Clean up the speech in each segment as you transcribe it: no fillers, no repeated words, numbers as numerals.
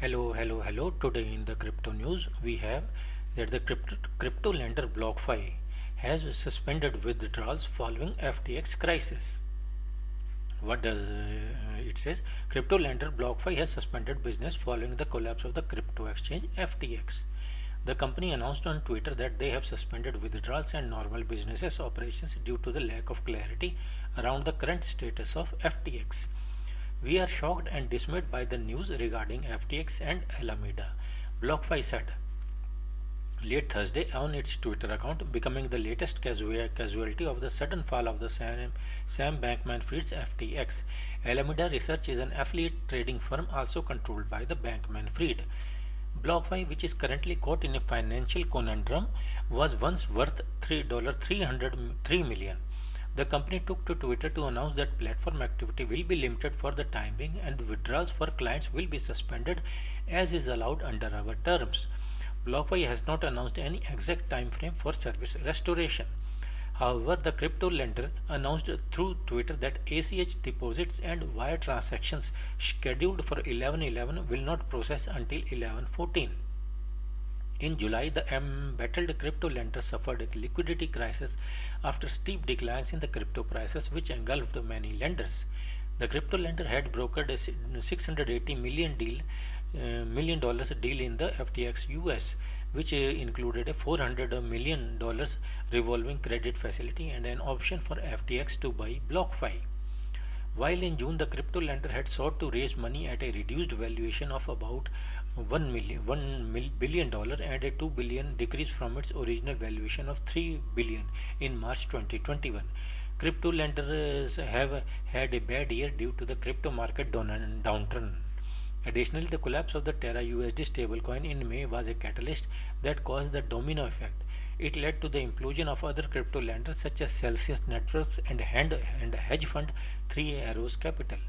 Hello. Today in the crypto news, we have that the crypto lender BlockFi has suspended withdrawals following FTX crisis. What does it says? Crypto lender BlockFi has suspended business following the collapse of the crypto exchange FTX. The company announced on Twitter that they have suspended withdrawals and normal business operations due to the lack of clarity around the current status of FTX. We are shocked and dismayed by the news regarding FTX and Alameda, BlockFi said late Thursday on its Twitter account, becoming the latest casualty of the sudden fall of the Sam Bankman-Fried's FTX. Alameda Research is an affiliate trading firm also controlled by the Bankman-Fried. BlockFi, which is currently caught in a financial conundrum, was once worth $303 million. The company took to Twitter to announce that platform activity will be limited for the time being and withdrawals for clients will be suspended as is allowed under our terms. BlockFi has not announced any exact time frame for service restoration. However, the crypto lender announced through Twitter that ACH deposits and wire transactions scheduled for 11/11 will not process until 11/14. In July, the embattled crypto lender suffered a liquidity crisis after steep declines in the crypto prices, which engulfed many lenders. The crypto lender had brokered a $680 million deal in the FTX US, which included a $400 million revolving credit facility and an option for FTX to buy BlockFi. While in June, the crypto lender had sought to raise money at a reduced valuation of about $1 billion and a $2 billion decrease from its original valuation of $3 billion in March 2021. Crypto lenders have had a bad year due to the crypto market downturn. Additionally, the collapse of the Terra USD stablecoin in May was a catalyst that caused the domino effect. It led to the implosion of other crypto lenders such as Celsius Networks and hedge fund Three Arrows Capital.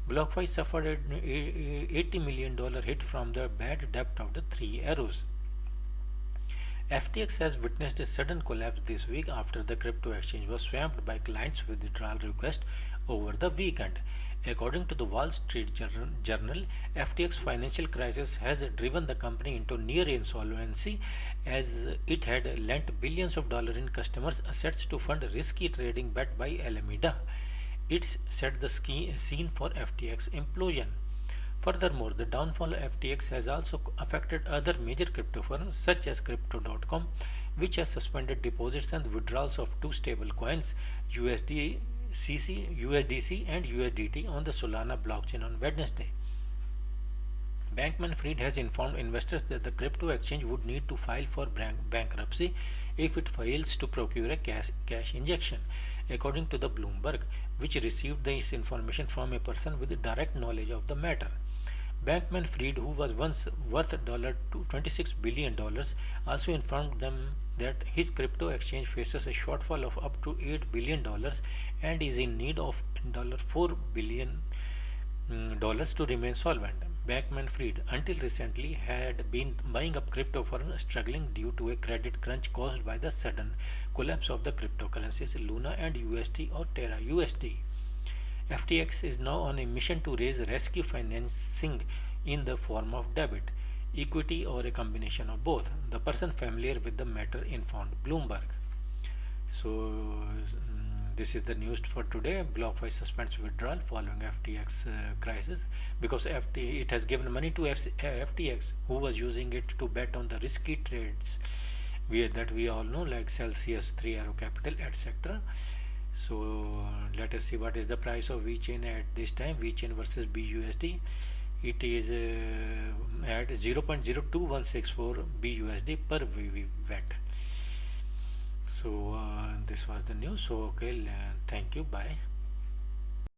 BlockFi suffered an $80 million hit from the bad debt of the Three Arrows. FTX has witnessed a sudden collapse this week after the crypto exchange was swamped by clients' withdrawal requests over the weekend. According to the Wall Street Journal, FTX financial crisis has driven the company into near insolvency as it had lent billions of dollars in customers' assets to fund risky trading backed by Alameda. It set the scene for FTX implosion. Furthermore, the downfall of FTX has also affected other major crypto firms such as Crypto.com, which has suspended deposits and withdrawals of two stable coins, USDC and USDT, on the Solana blockchain on Wednesday. Bankman-Fried has informed investors that the crypto exchange would need to file for bankruptcy if it fails to procure a cash injection, according to the Bloomberg, which received this information from a person with direct knowledge of the matter. Bankman-Fried, who was once worth $26 billion, also informed them that his crypto exchange faces a shortfall of up to $8 billion and is in need of $4 billion to remain solvent. Bankman-Fried, until recently, had been buying up crypto firms struggling due to a credit crunch caused by the sudden collapse of the cryptocurrencies Luna and UST or Terra USD. FTX is now on a mission to raise rescue financing in the form of debit, equity, or a combination of both. The person familiar with the matter informed Bloomberg. So this is the news for today. BlockFi suspends withdrawal following FTX crisis because it has given money to FTX, who was using it to bet on the risky trades that we all know, like Celsius, Three Arrow Capital, etc. So let us see what is the price of VeChain at this time. VeChain versus BUSD. It is at 0.02164 BUSD per VWAT. So this was the news. So okay, thank you. Bye.